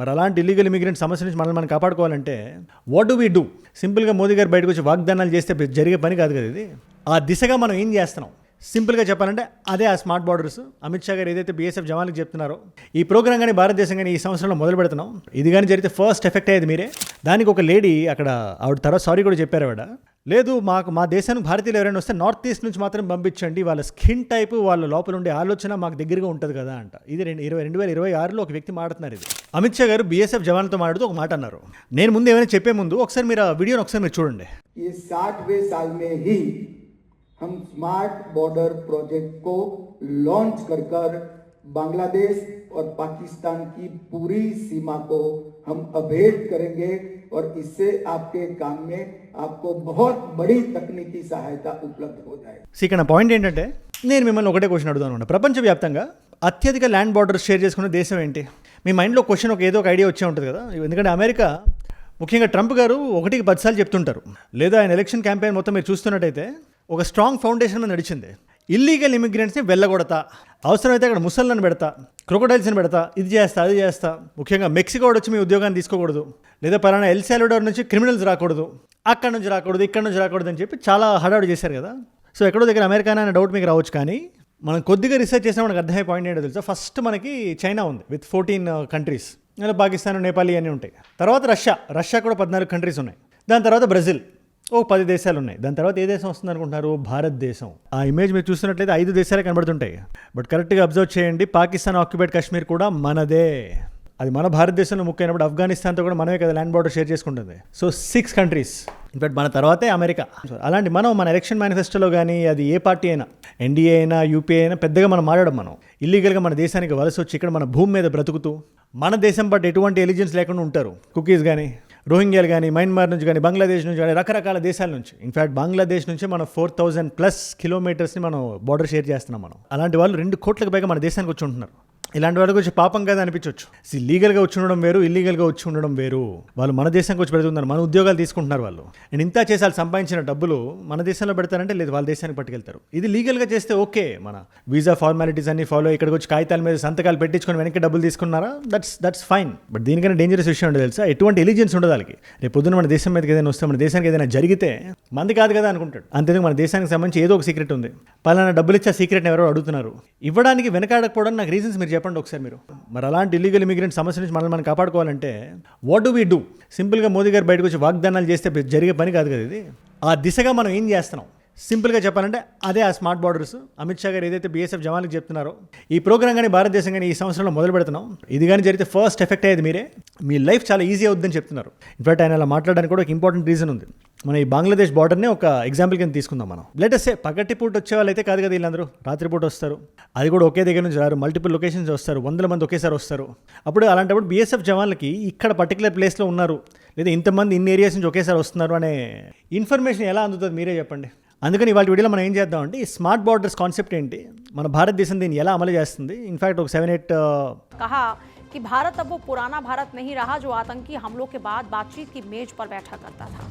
మరి అలాంటి illegal immigrant సమస్య నుంచి మనల్ని మనం కాపాడుకోవాలంటే వాట్ డూ వీ డూ? సింపుల్గా మోదీ గారు బయటకు వచ్చి వాగ్దానాలు చేస్తే జరిగే పని కాదు కదా ఇది. ఆ దిశగా మనం ఏం చేస్తున్నాం? సింపుల్గా చెప్పాలంటే అదే ఆ స్మార్ట్ బార్డర్స్. అమిత్ షా గారు ఏదైతే బీఎస్ఎఫ్ జవాన్లకు చెప్తున్నారో ఈ ప్రోగ్రామ్ కానీ భారతదేశం కానీ ఈ సంవత్సరంలో మొదలు పెడుతున్నాం. ఇది కానీ జరిగితే ఫస్ట్ ఎఫెక్ట్ అయ్యేది మీరే. దానికి ఒక లేడీ అక్కడ ఆవిడ తర్వాత సారీ కూడా చెప్పారు. ఆవిడ లేదు మా దేశానికి భారతీయులు ఎవరైనా వస్తే నార్త్ ఈస్ట్ నుంచి మాత్రం పంపించండి, వాళ్ళ స్కిన్ టైప్ వాళ్ళ లోపల ఉండే ఆలోచన మాకు దగ్గరగా ఉంటుంది కదా అంట. ఇది 2026లో ఒక వ్యక్తి మాట్లాడుతున్నారు. ఇది అమిత్ షా గారు బీఎస్ఎఫ్ జవాన్లతో మాట్లాడుతూ ఒక మాట అన్నారు. నేను ముందు ఏమైనా చెప్పే ముందు ఒకసారి మీరు ఆ వీడియోని ఒకసారి మీరు చూడండి. हम स्मार्ट बॉर्डर प्रोजेक्ट को लॉन्च कर बांग्लादेश और पाकिस्तान की पूरी सीमा को हम अभेद करेंगे और इससे आपके काम में आपको बहुत बड़ी तकनीकी सहायता उपलब्ध हो जाएगी. ఇక్కడ పాయింట్ ఏంటంటే నేను మిమ్మల్ని ఒకటే క్వశ్చన్ అడుగుతాను అనుకుంటా. ప్రపంచవ్యాప్తంగా అత్యధిక ల్యాండ్ బార్డర్స్ షేర్ చేసుకున్న దేశం ఏంటి? మీ మైండ్లో క్వశ్చన్ ఏదో ఒక ఐడియా వచ్చే ఉంటుంది కదా. ఎందుకంటే అమెరికా, ముఖ్యంగా ట్రంప్ గారు 1కి 10 సార్లు చెప్తుంటారు. లేదా ఆయన ఎలక్షన్ క్యాంపెయిన్ మొత్తం మీరు చూస్తున్నట్టయితే ఒక స్ట్రాంగ్ ఫౌండేషన్ మీద నడిచింది. ఇల్లీగల్ ఇమిగ్రెంట్స్ని వెళ్ళగొడతా, అవసరమైతే అక్కడ ముసళ్ళని పెడతా, క్రొకడైల్స్ని పెడతా, ఇది చేస్తా అది చేస్తా. ముఖ్యంగా మెక్సికో వచ్చి మీ ఉద్యోగాన్ని తీసుకోకూడదు, లేదా పలానా ఎల్ సాల్వడార్ నుంచి క్రిమినల్స్ రాకూడదు, అక్కడ నుంచి రాకూడదు, ఇక్కడ నుంచి రాకూడదు అని చెప్పి చాలా హడావుడి చేశారు కదా. సో ఎక్కడో దగ్గర అమెరికా అనే డౌట్ మీకు రావచ్చు. కానీ మనం కొద్దిగా రీసెర్చ్ చేసినా మనకు అర్థమయ్యే పాయింట్ ఏంటో తెలుసా? ఫస్ట్ మనకి చైనా ఉంది విత్ 14 కంట్రీస్. ఇలా పాకిస్తాన్, నేపాల్ అన్నీ ఉంటాయి. తర్వాత రష్యా కూడా 14 కంట్రీస్ ఉన్నాయి. దాని తర్వాత బ్రెజిల్ 10 దేశాలు ఉన్నాయి. దాని తర్వాత ఏ దేశం వస్తుంది అనుకుంటున్నారు? భారతదేశం. ఆ ఇమేజ్ మీరు చూస్తున్నట్లయితే 5 దేశాలే కనబడుతుంటాయి. బట్ కరెక్ట్గా అబ్జర్వ్ చేయండి, పాకిస్తాన్ ఆక్యుపైడ్ కాశ్మీర్ కూడా మనదే. అది మన భారతదేశంలో ముఖ్యమైనప్పుడు ఆఫ్ఘనిస్తాన్తో కూడా మనమే కదా ల్యాండ్ బార్డర్ షేర్ చేసుకుంటుంది. So 6 countries. ఇన్ఫాక్ట్ మన తర్వాతే అమెరికా. అలాంటి మన ఎలక్షన్ మేనిఫెస్టోలో కానీ అది ఏ పార్టీ అయినా, ఎన్డీఏ అయినా, యూపీఏ అయినా పెద్దగా మనం మాట్లాడడం. మనం ఇల్లీగల్గా మన దేశానికి వలస వచ్చి ఇక్కడ మన భూమి మీద బ్రతుకుతూ మన దేశం పట్ల ఎటువంటి ఎలిజెన్స్ లేకుండా ఉంటారు. కుకీస్ కానీ, రోహింగ్యాలు కానీ, మయన్మార్ నుంచి కానీ, బంగ్లాదేశ్ నుంచి కానీ, రకరకాల దేశాల నుంచి. ఇన్ఫ్యాక్ట్ బంగ్లాదేశ్ నుంచి మనం 4000+ కిలోమీటర్స్ని మనం బార్డర్ షేర్ చేస్తున్నాం. మనం అలాంటి వాళ్ళు 2 కోట్లకు పైగా మన దేశానికి వచ్చి ఉంటున్నారు. ఇలాంటి వాళ్ళకి వచ్చి పాపం కదా అనిపించవచ్చు. లీగల్గా వచ్చి ఉండడం వేరు, ఇల్లీగల్గా వచ్చి ఉండడం వేరు. వాళ్ళు మన దేశానికి వచ్చి పెడుతున్నారు, మన ఉద్యోగాలు తీసుకుంటున్నారు. వాళ్ళు నేను ఇంత చేసి వాళ్ళు సంపాదించిన డబ్బులు మన దేశంలో పెడతారంటే లేదు, వాళ్ళ దేశానికి పట్టుకెళ్తారు. ఇది లీగల్గా చేస్తే ఓకే, మన వీసా ఫార్మాలిటీస్ అన్ని ఫాలో, ఇక్కడికి వచ్చి కాగితాల మీద సంతకాలు పెట్టించుకొని వెనక్కి డబ్బులు తీసుకున్నారా, దట్స్ ఫైన్. బట్ దీనికన్నా డేంజరస్ విషయం ఉండదు తెలుసా? ఎటువంటి ఎలిజెన్స్ ఉండదు వాళ్ళకి. రేపు పొద్దున మన దేశం మీదకి ఏదైనా వస్తే, మన దేశానికి ఏదైనా జరిగితే మంది కాదు కదా అనుకుంటాడు. అంతేందుకు మన దేశానికి సంబంధించి ఏదో ఒక సీక్రెట్ ఉంది, పలానా డబ్బులు ఇచ్చే సీక్రెట్ని ఎవరో అడుగుతున్నారు. ఇవ్వడానికి వెనకాడకపోవడం నాకు రీజన్స్ మీరు చెప్పండి ఒకసారి మీరు. మరి అలాంటి ఇల్లీగల్ ఇమిగ్రెంట్ సమస్య నుంచి మనల్ని మనం కాపాడుకోవాలంటే వాట్ డూ వీ డూ? సింపుల్గా మోదీ గారు బయటకు వచ్చి వాగ్దానాలు చేస్తే జరిగే పని కాదు కదా ఇది. ఆ దిశగా మనం ఏం చేస్తున్నాం? సింపుల్గా చెప్పాలంటే అదే ఆ స్మార్ట్ బార్డర్స్. అమిత్ షా గారు ఏదైతే బీఎస్ఎఫ్ జవాన్లకు చెప్తున్నారో ఈ ప్రోగ్రామ్ కానీ భారతదేశం కానీ ఈ సంవత్సరంలో మొదలు పెడుతున్నాం. ఇది కానీ జరిగితే ఫస్ట్ ఎఫెక్ట్ అయ్యేది మీరే. మీ లైఫ్ చాలా ఈజీ అవుతుందని చెప్తున్నారు. ఇన్ఫాక్ట్ ఆయన అలా మాట్లాడడానికి కూడా ఒక ఇంపార్టెంట్ రీజన్ ఉంది. మన ఈ బంగ్లాదేశ్ బార్డర్నే ఒక ఎగ్జాంపుల్ కింద తీసుకుందాం మనం. లెటస్ సే పగటిపూట వచ్చే వాళ్ళు అయితే కాదు కదా వీళ్ళందరూ, రాత్రిపూట వస్తారు. అది కూడా ఒకే దగ్గర నుంచి రారు, మల్టిపుల్ లొకేషన్స్ వస్తారు, 100 మంది ఒకేసారి వస్తారు. అప్పుడు అలాంటప్పుడు బీఎస్ఎఫ్ జవాన్లకి ఇక్కడ పర్టికులర్ ప్లేస్లో ఉన్నారు, లేదా ఇంతమంది ఇన్ని ఏరియాస్ నుంచి ఒకేసారి వస్తున్నారు అనే ఇన్ఫర్మేషన్ ఎలా అందుతుంది మీరే చెప్పండి. అందుకని ఇవాళ వీడియోలో మనం ఏం చేద్దామంటే ఈ స్మార్ట్ బార్డర్స్ కాన్సెప్ట్ ఏంటి, మన భారతదేశం దీన్ని ఎలా అమలు చేస్తుంది. ఇన్ఫాక్ట్ ఒక 7-8 कहा कि भारत अब वो पुराना भारत नहीं रहा जो आतंकी हमलों के बाद बातचीत की मेज पर बैठा करता था.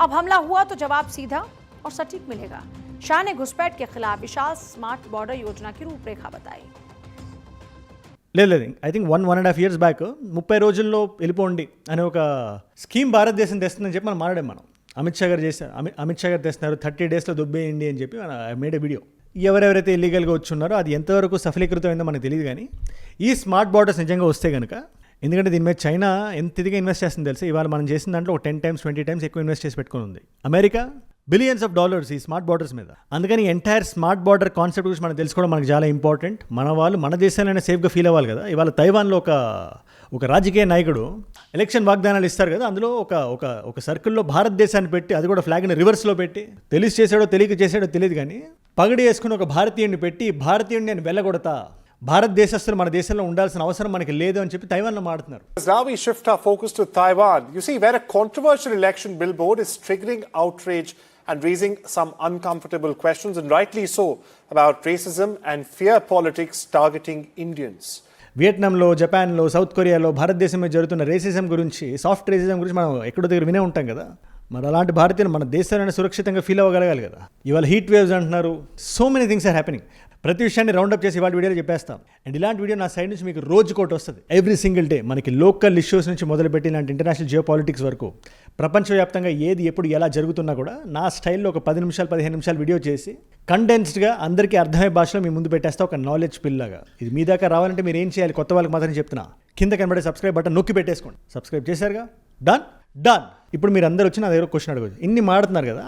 अब हमला हुआ तो जवाब सीधा और सटीक मिलेगा. शाह ने घुसपैठ के खिलाफ विशाल स्मार्ट बॉर्डर योजना की रूपरेखा बताई. లేదు ఐ థింక్ 1.5 years బ్యాక్ 30 రోజుల్లో వెళ్ళిపోండి అనే ఒక స్కీమ్ భారతదేశం తెస్తుందని చెప్పి మనం మాట్లాడాం. మనం అమిత్ షా గారు తెస్తున్నారు, 30 daysలో దుబ్బేయండి అని చెప్పి మేడ్ ఏ వీడియో. ఎవరెవరైతే ఇల్లీగల్గా వచ్చి ఉన్నారో అది ఎంతవరకు సఫలీకృతమైందో మనకు తెలియదు. కానీ ఈ స్మార్ట్ బార్డర్స్ నిజంగా వస్తే కనుక, ఎందుకంటే దీని మీద చైనా ఎంత ఇదిగా ఇన్వెస్ట్ చేస్తుంది తెలుసు. ఇవాళ మనం చేసిన దాంట్లో ఒక 10 times 20 times ఎక్కువ ఇన్వెస్ట్ చేసి పెట్టుకుని ఉంది. అమెరికా బిలియన్స్ ఆఫ్ డాలర్స్ ఈ స్మార్ట్ బార్డర్స్ మీద. అందుకని ఎంటైర్ స్మార్ట్ బార్డర్ కాన్సెప్ట్ గురించి మనం తెలుసుకోవడం మనకు చాలా ఇంపార్టెంట్. మన వాళ్ళు మన దేశాలైనా సేఫ్గా ఫీల్ అవ్వాలి కదా. ఇవాళ తైవాన్లో ఒక రాజకీయ నాయకుడు ఎలక్షన్ వాగ్దానాలు ఇస్తారు కదా, అందులో ఒక సర్కిల్లో భారతదేశాన్ని పెట్టి, అది కూడా ఫ్లాగ్ని రివర్స్లో పెట్టి, తెలిసి చేసాడో తెలియక చేసాడో తెలియదు కానీ పగడి వేసుకుని ఒక భారతీయుడిని పెట్టి, భారతీయుడిని నేను వెళ్ళగొడతా, భారతదేశస్తులు మన దేశంలో ఉండాల్సిన అవసరం మనకి లేదు అని చెప్పి తైవాన్లో మాట్లాడుతున్నారు. Now we shift our focus to Taiwan. You see, where a controversial election billboard is triggering outrage and raising some uncomfortable questions, and rightly so, about racism and fear politics targeting Indians. వియట్నాంలో, జపాన్లో, south కొరియాలో భారతదేశం మీద జరుగుతున్న racism గురించి, soft racism గురించి మనం ఎక్కడో దగ్గర వినే ఉంటాం కదా. మరి అలాంటి భారతీయులు మన దేశాన్ని సురక్షితంగా ఫీల్ అవ్వగలగాలి కదా. ఇవాళ హీట్ వేవ్స్ అంటున్నారు, so many things are happening. ప్రతి విషయాన్ని రౌండప్ చేసి ఇవాళ వీడియోలో చెప్పేస్తాం. అండ్ ఇలాంటి వీడియో నా సైడ్ నుంచి మీకు రోజుకోటి వస్తుంది. ఎవ్రీ సింగిల్ డే మనకి లోకల్ ఇష్యూస్ నుంచి మొదలుపెట్టి ఇలాంటి ఇంటర్నేషనల్ జియో పాలిటిక్స్ వరకు ప్రపంచవ్యాప్తంగా ఏది ఎప్పుడు ఎలా జరుగుతున్నా కూడా నా స్టైల్లో ఒక 10 నిమిషాలు 15 నిమిషాలు వీడియో చేసి కండెన్స్డ్గా అందరికీ అర్థమయ్యే భాషలో మీ ముందు పెట్టేస్తా, ఒక నాలెడ్జ్ పిల్లగా. ఇది మీ దాకా రావాలంటే మీరు ఏం చేయాలి? కొత్త వాళ్ళకి మాత్రం చెప్తున్నా, కింద కనబడే సబ్స్క్రైబ్ బటన్ నొక్కి పెట్టేసుకోండి. సబ్స్క్రైబ్ చేశారుగా, డన్. ఇప్పుడు మీరు అందరూ వచ్చి నా దగ్గర క్వశ్చన్ అడగచ్చు, ఇన్ని మాడుతున్నారు కదా,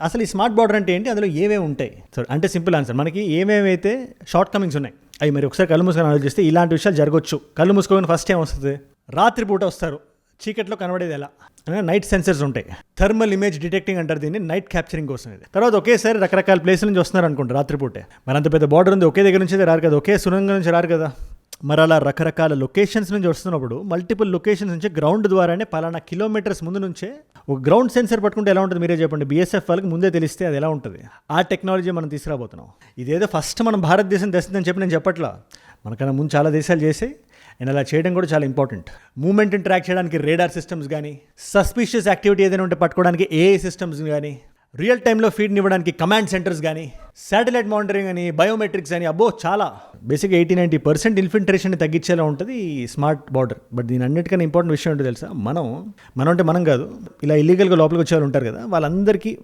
అసలు ఈ స్మార్ట్ బార్డర్ అంటే ఏంటి, అందులో ఏమేమి ఉంటాయి? సో అంటే సింపుల్ ఆన్సర్, మనకి ఏమేమైతే షార్ట్ కమింగ్స్ ఉన్నాయి అవి మరి ఒకసారి కళ్ళు మూసుకొని ఆలోచిస్తే ఇలాంటి విషయాలు జరగవచ్చు. కళ్ళు మూసుకోగానే ఫస్ట్ ఏం వస్తుంది? రాత్రిపూట వస్తారు, చీకట్లో కనబడేది ఎలా? నైట్ సెన్సర్స్ ఉంటాయి, థర్మల్ ఇమేజ్ డిటెక్టింగ్ అంటారు దీన్ని, నైట్ క్యాప్చరింగ్ కోసం ఇది. తర్వాత ఒకేసారి రకరకాల ప్లేసుల నుంచి వస్తున్నారు అనుకుంటారు రాత్రిపూటే. మరి అంత పెద్ద బార్డర్ ఉంది, ఒకే దగ్గర నుంచి రారు కదా, ఒకే సురంగం నుంచి రారు కదా. మరి అలా రకరకాల లొకేషన్స్ నుంచి వస్తున్నప్పుడు మల్టిపుల్ లొకేషన్స్ నుంచి గ్రౌండ్ ద్వారానే పలానా కిలోమీటర్స్ ముందు నుంచే ఒక గ్రౌండ్ సెన్సర్ పట్టుకుంటే ఎలా ఉంటుంది మీరే చెప్పండి. BSF వాళ్ళకి ముందే తెలిస్తే అది ఎలా ఉంటుంది? ఆ టెక్నాలజీ మనం తీసుకురాబోతున్నాం. ఇదేదో ఫస్ట్ మనం భారతదేశం తెస్తుందని చెప్పి నేను చెప్పట్లా, మనకన్నా ముందు చాలా దేశాలు చేసి, అండ్ అలా చేయడం కూడా చాలా ఇంపార్టెంట్. మూమెంట్ని ట్రాక్ చేయడానికి రేడార్ సిస్టమ్స్ కానీ, సస్పిషియస్ యాక్టివిటీ ఏదైనా ఉంటే పట్టుకోవడానికి AI సిస్టమ్స్ కానీ, రియల్ టైంలో ఫీడ్ని ఇవ్వడానికి కమాండ్ సెంటర్స్ కానీ, శాటిలైట్ మానిటరింగ్ అని, బయోమెట్రిక్స్ అని, అబ్బో చాలా బేసిక్గా 80-90% ఇన్ఫిల్ట్రేషన్ని తగ్గించేలా ఉంటుంది ఈ స్మార్ట్ బార్డర్. బట్ దీని అన్నిటికన్నా ఇంపార్టెంట్ విషయం ఏంటో తెలుసా? మనం అంటే మనం కాదు, ఇలా ఇల్లీగల్గా లోపలికి వచ్చే వాళ్ళు ఉంటారు కదా, వాళ్ళందరికీ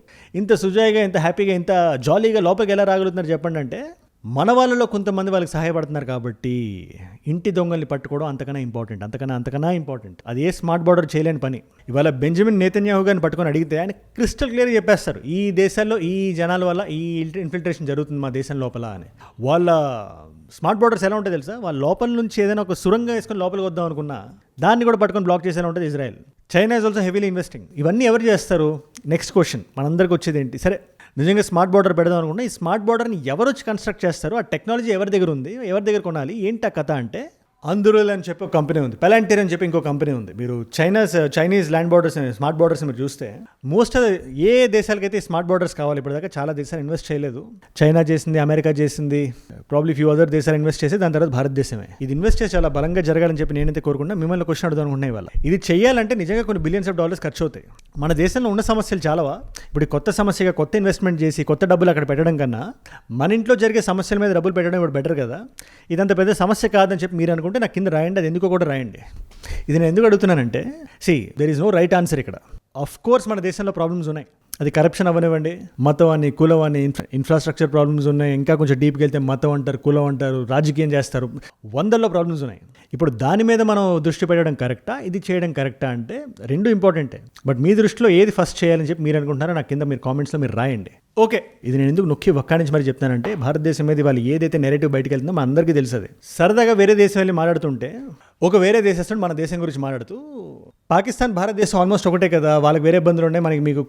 ఇంత సుజాయిగా, ఇంత హ్యాపీగా, ఇంత జాలీగా లోపలికి ఎలా రాగలుగుతున్నారు చెప్పండి అంటే మన వాళ్ళలో కొంతమంది వాళ్ళకి సహాయపడుతున్నారు కాబట్టి. ఇంటి దొంగల్ని పట్టుకోవడం అంతకన్నా ఇంపార్టెంట్. అది ఏ స్మార్ట్ బార్డర్ చేయలేని పని. ఇవాళ బెంజమిన్ నేతన్యాహు గారిని పట్టుకొని అడిగితే ఆయన క్రిస్టల్ క్లియర్గా చెప్పేస్తారు, ఈ దేశాల్లో ఈ జనాల వల్ల ఈ ఇన్ఫిల్ట్రేషన్ జరుగుతుంది మా దేశం లోపల అని. వాళ్ళ స్మార్ట్ బార్డర్స్ ఎలా ఉంటాయి తెలుసా? వాళ్ళ లోపల నుంచి ఏదైనా ఒక సురంగం వేసుకొని లోపలికి వద్దాం అనుకున్నా దాన్ని కూడా పట్టుకొని బ్లాక్ చేసేలా ఉంటుంది Israel. China is also heavily investing. ఇవన్నీ ఎవరు చేస్తారు? నెక్స్ట్ క్వశ్చన్ మనందరికీ వచ్చేది ఏంటి? సరే, నిజంగా స్మార్ట్ బార్డర్ పెడదాం అనుకుంటే ఈ స్మార్ట్ బార్డర్ని ఎవరు వచ్చి కన్స్ట్రక్ట్ చేస్తారు? ఆ టెక్నాలజీ ఎవరి దగ్గర ఉంది? ఎవరి దగ్గర కొనాలి? ఏంటి ఆ కథ అంటే, అందురల్ అని చెప్పి ఒక కంపెనీ ఉంది, పెలాంటీర్ అని చెప్పి ఇంకో కంపెనీ ఉంది. మీరు Chinese land borders, smart borders మీరు చూస్తే మోస్ట్ ఆఫ్ ఏ దేశాలకైతే స్మార్ట్ బార్డర్స్ కావాలి ఇప్పటిదాకా చాలా దేశాలు ఇన్వెస్ట్ చేయలేదు. చైనా చేసింది, అమెరికా చేసింది, ప్రాబ్లీ ఫ్యూ అదర్ దేశాలు ఇన్వెస్ట్ చేసి, దాని తర్వాత భారతదేశమే. ఇది ఇన్వెస్ట్ చేసి చాలా బలంగా జరగాలని చెప్పి నేనైతే కోరుకుంటున్నా. మిమ్మల్ని క్వశ్చన్ అడుగుదాం అనుకుంటున్నాయి వాళ్ళు. ఇది చేయాలంటే నిజంగా కొన్ని బిలియన్స్ ఆఫ్ డాలర్స్ ఖర్చు అవుతాయి. మన దేశంలో ఉన్న సమస్యలు చాలావా? ఇప్పుడు కొత్త సమస్యగా కొత్త ఇన్వెస్ట్మెంట్ చేసి కొత్త డబ్బులు అక్కడ పెట్టడం కన్నా మన ఇంట్లో జరిగే సమస్యల మీద డబ్బులు పెట్టడం ఇప్పుడు బెటర్ కదా. ఇదంత పెద్ద సమస్య కాదని చెప్పి మీరు అనుకుంటే నాకు కింద రాయండి, అది ఎందుకో కూడా రాయండి. ఇది నేను ఎందుకు అడుగుతున్నానంటే, there is no right answer ఇక్కడ. ఆఫ్ కోర్స్ మన దేశంలో ప్రాబ్లమ్స్ ఉన్నాయి, అది కరప్షన్ అవ్వనివ్వండి, మతం అని, కులం అని, ఇన్ఫ్రాస్ట్రక్చర్ ప్రాబ్లమ్స్ ఉన్నాయి, ఇంకా కొంచెం డీప్కి వెళ్తే మతం అంటారు, కులం అంటారు, రాజకీయం చేస్తారు, వందల్లో ప్రాబ్లమ్స్ ఉన్నాయి. ఇప్పుడు దాని మీద మనం దృష్టి పెట్టడం కరెక్టా, ఇది చేయడం కరెక్టా అంటే రెండు ఇంపార్టెంటే. బట్ మీ దృష్టిలో ఏది ఫస్ట్ చేయాలని చెప్పి మీరు అనుకుంటున్నారో నాకు కింద మీరు కామెంట్స్లో మీరు రాయండి. ఓకే, ఇది నేను ఎందుకు నొక్కి ఒక్క నుంచి మరి చెప్తానంటే, భారతదేశం మీద వాళ్ళు ఏదైతే నెరేటివ్ బయటకు వెళ్తుందో మన అందరికీ తెలుస్తుంది. సరదాగా వేరే దేశం వెళ్ళి మాట్లాడుతుంటే ఒక వేరే దేశస్తుడు మన దేశం గురించి మాట్లాడుతూ, పాకిస్తాన్ భారతదేశం ఆల్మోస్ట్ ఒకటే కదా, వాళ్ళకి వేరే ఇబ్బందులు ఉన్నాయి, మనకి మీకు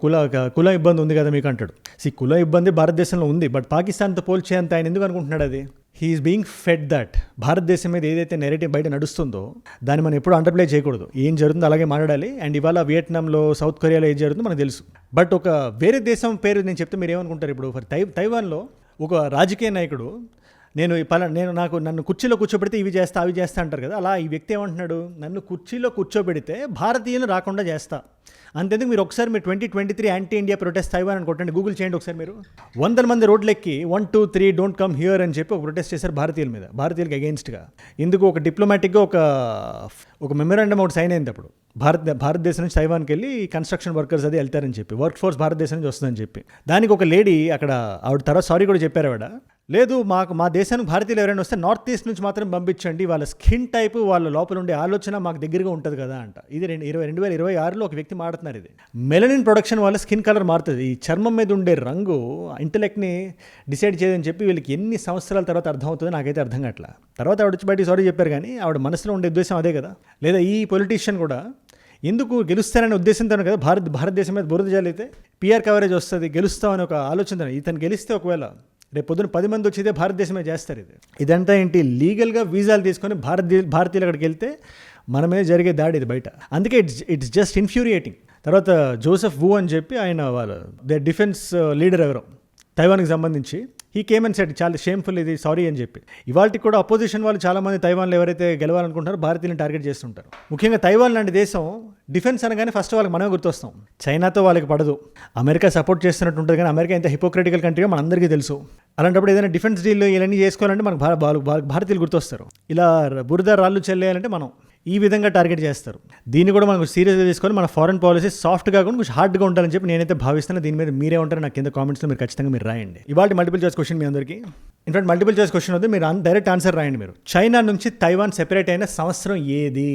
కుల ఇబ్బంది ఉంది కదా మీకు అంటాడు. కుల ఇబ్బంది భారతదేశంలో ఉంది, బట్ పాకిస్తాన్తో పోల్చేంత ఆయన ఎందుకు అనుకుంటున్నాడు? అది హీఈస్ బీయింగ్ ఫెడ్ దట్. భారతదేశం మీద ఏదైతే నెరేటివ్ బయట నడుస్తుందో దాన్ని మనం ఎప్పుడు అండర్ప్లే చేయకూడదు. ఏం జరుగుతుందో అలాగే మాట్లాడాలి. అండ్ ఇవాళ వియట్నాంలో, సౌత్ కొరియాలో ఏం జరుగుతుందో మనకు తెలుసు. బట్ ఒక వేరే దేశం పేరు నేను చెప్తే మీరు ఏమనుకుంటారు? ఇప్పుడు తైవాన్లో ఒక రాజకీయ నాయకుడు నన్ను కుర్చీలో కూర్చోబెడితే ఇవి చేస్తా అవి చేస్తా అంటారు కదా, అలా ఈ వ్యక్తి ఏమంటున్నాడు? నన్ను కుర్చీలో కూర్చోబెడితే భారతీయులు రాకుండా చేస్తా. అంతేందుకు మీరు ఒకసారి 2023 యాంటీ ఇండియా ప్రొటెస్ట్ తైవాన్ అని కొట్టండి, గూగుల్ చేయండి ఒకసారి. మీరు 100 మంది రోడ్లెక్కి 1, 2, 3 డోంట్ కమ్ హియర్ అని చెప్పి ఒక ప్రొటెస్ట్ చేశారు భారతీయుల మీద, భారతీయులకి అగెయిన్స్ట్గా. ఇందుకు ఒక డిప్లొమాటిక్గా ఒక మెమరాండమ్ ఒకటి సైన్ అయింది అప్పుడు. భారతదేశం నుంచి తైవాన్కి వెళ్ళి కన్స్ట్రక్షన్ వర్కర్స్ అది వెళ్తారని చెప్పి, వర్క్ ఫోర్స్ భారతదేశం నుంచి వస్తుందని చెప్పి. దానికి ఒక లేడీ అక్కడ ఆవిడ తర్వాత సారీ కూడా చెప్పారు ఆవిడ. లేదు, మా దేశానికి భారతీయులు ఎవరైనా వస్తే నార్త్ ఈస్ట్ నుంచి మాత్రం పంపించండి, వాళ్ళ స్కిన్ టైప్, వాళ్ళ లోపల ఉండే ఆలోచన మాకు దగ్గరగా ఉంటుంది కదా అంట. ఇది 2026లో ఒక వ్యక్తి మాడుతున్నారు. ఇది మెలనిన్ ప్రొడక్షన్ వల్ల స్కిన్ కలర్ మారుతుంది. ఈ చర్మం మీద ఉండే రంగు ఇంటెలెక్ట్ని డిసైడ్ చేయదని చెప్పి వీళ్ళకి ఎన్ని సంవత్సరాల తర్వాత అర్థమవుతుందో నాకైతే అర్థం కావట్లా. తర్వాత ఆవిడ వచ్చి బయటికి సారీ చెప్పారు, కానీ ఆవిడ మనసులో ఉండే ఉద్దేశం అదే కదా. లేదా ఈ పొలిటీషియన్ కూడా ఎందుకు గెలుస్తారనే ఉద్దేశంతో కదా భారతదేశం మీద బురద జల్లితే PR కవరేజ్ వస్తుంది, గెలుస్తామని ఒక ఆలోచన. ఇతను గెలిస్తే ఒకవేళ రేపు పొద్దున 10 మంది వచ్చేదే భారతదేశమే చేస్తారు. ఇదంతా ఏంటి? లీగల్గా వీసాలు తీసుకొని భారతీయులు అక్కడికి వెళ్తే మన మీద జరిగే దాడి ఇది బయట. అందుకే ఇట్స్ జస్ట్ ఇన్ఫ్యూరియేటింగ్. తర్వాత జోసెఫ్ వూ అని చెప్పి ఆయన దే డిఫెన్స్ లీడర్ ఎవరో తైవాన్కి సంబంధించి, హీ కేమ్ అండ్ సెడ్ చాలా షేమ్ఫుల్ ఇది సారీ అని చెప్పి. ఇవాళకి కూడా అపోజిషన్ వాళ్ళు చాలామంది తైవాన్లో ఎవరైతే గెలవాలనుకుంటారో భారతీయులను టార్గెట్ చేస్తుంటారు. ముఖ్యంగా తైవాన్ లాంటి దేశం డిఫెన్స్ అనగానే ఫస్ట్ వాళ్ళకి మనమే గుర్తొస్తాం. చైనాతో వాళ్ళకి పడదు, అమెరికా సపోర్ట్ చేస్తున్నట్టు ఉంటుంది, కానీ అమెరికా ఇంత హిపోక్రటికల్ కంట్రీగా మనందరికీ తెలుసు. అలాంటప్పుడు ఏదైనా డిఫెన్స్ డీల్ ఇవన్నీ చేసుకోవాలంటే మనకు భారతీయులు గుర్తొస్తారు. ఇలా బురద రాళ్ళు చెల్లేయాలంటే మనం ఈ విధంగా టార్గెట్ చేస్తారు. దీన్ని కూడా మనకు సీరియస్గా తీసుకొని మన ఫారెన్ పాలసీ సాఫ్ట్గా కూడా కొంచెం హార్డ్గా ఉండాలని చెప్పి నేనైతే భావిస్తాను. దీని మీద మీరే ఉంటారు నాకు కింద కామెంట్స్లో మీరు ఖచ్చితంగా మీరు రాయండి. ఇవాళ మల్టిపుల్ చాయిస్ క్వశ్చన్ మీ అందరికీ. ఇన్ఫాక్ట్ మల్టిపుల్ చాయిస్ క్వశ్చన్ వద్దు, మీరు డైరెక్ట్ ఆన్సర్ రాయండి. మీరు చైనా నుంచి తైవాన్ సెపరేట్ అయిన సంవత్సరం ఏది?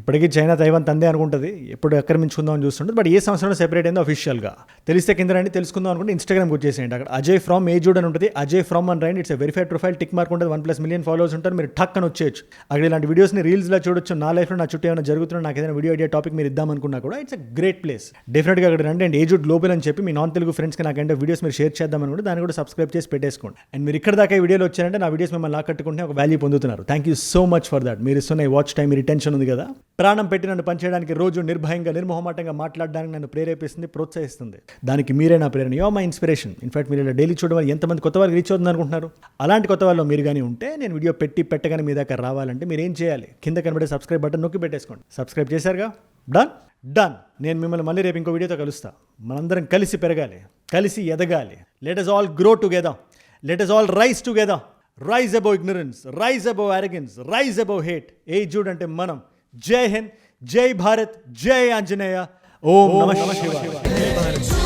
ఇప్పటికీ చైనా తైవాన్ తందే అనుకుంటుంది, ఎప్పుడు ఆక్రమించుకుందామని చూస్తుంటుంది. బట్ ఏ సంవత్సరంలో సెపరేట్ అయిందో అఫీషియల్గా తెలిస్తే కింద రండి, తెలుసుకుందాం అనుకుంటే ఇన్స్టాగ్రామ్ గుర్తు చేసేయండి. అక్కడ అజయ్ ఫ్రమ్ ఏజూడ్ అని ఉంటుంది, అజయ్ ఫ్రమ్ అని రాయండి. It's verified profile, tick mark ఉంటుంది, 1+ మిలియన్ ఫాలోవర్స్ ఉంటారు. మీరు టక్ అని వచ్చేయచ్చు. అక్కడ ఇలాంటి వీడియోస్ని రీల్స్లో చూడొచ్చు. నా లైఫ్లో నా చుట్టూ ఏమైనా జరుగుతున్నా, నాకు ఏదైనా వీడియో ఐడియా టాపిక్ మీరు ఇద్దామనుకున్నా కూడా ఇట్స్ అ గ్రేట్ ప్లేస్. డెఫినెట్గా అక్కడ రండి. అండ్ ఏజూడ్ గ్లోబల్ అని చెప్పి మీ నాన్ తెలుగు ఫ్రెండ్స్కి నాకంటే వీడియోస్ మీరు షేర్ చేద్దామనుకుంటే దాన్ని కూడా సబ్స్క్రైబ్ చేసి పెట్టేసుకోండి. అండ్ మీరు ఇక్కడ దాకా ఈ వీడియోలో వచ్చారంటే నా వీడియోస్ మిమ్మల్ని లాకట్టుకుంటే ఒక వాల్యూ పొందుతున్నారు. Thank you so much for that. మీరు ఇస్తున్న ఈ వాచ్ టైం, మీ రిటెన్షన్ ఉంది కదా, ప్రాణం పెట్టి నన్ను పనిచేయడానికి, రోజు నిర్భయంగా నిర్మోహమాటంగా మాట్లాడడానికి నన్ను ప్రేరేపిస్తుంది, ప్రోత్సహిస్తుంది. దానికి మీరే నా ప్రేరణ, యో మై ఇన్స్పిరేషన్. ఇన్ఫాక్ట్ మీరు ఇలా డైలీ చూడడం వల్ల ఎంతమంది కొత్త వాళ్ళకి రీచ్ అవుతుంది అనుకుంటున్నారు. అలాంటి కొత్త వాళ్ళు మీరు కానీ ఉంటే, నేను వీడియో పెట్టగానే మీ దాకా రావాలంటే మీరు ఏం చేయాలి? కింద కనబడే సబ్స్క్రైబ్ బటన్ నొక్కి పెట్టేసుకోండి. సబ్స్క్రైబ్ చేశారుగా, డన్. నేను మిమ్మల్ని మళ్ళీ రేపు ఇంకో వీడియోతో కలుస్తా. మనందరం కలిసి పెరగాలి, కలిసి ఎదగాలి. Let us all grow together. Let us all rise together. Rise above ignorance, rise above arrogance, rise above hate. ఏజూడ్ అంటే మనం. జై హింద్, జై భారత్, జై ఆంజనేయ. ఓం నమః శివాయ.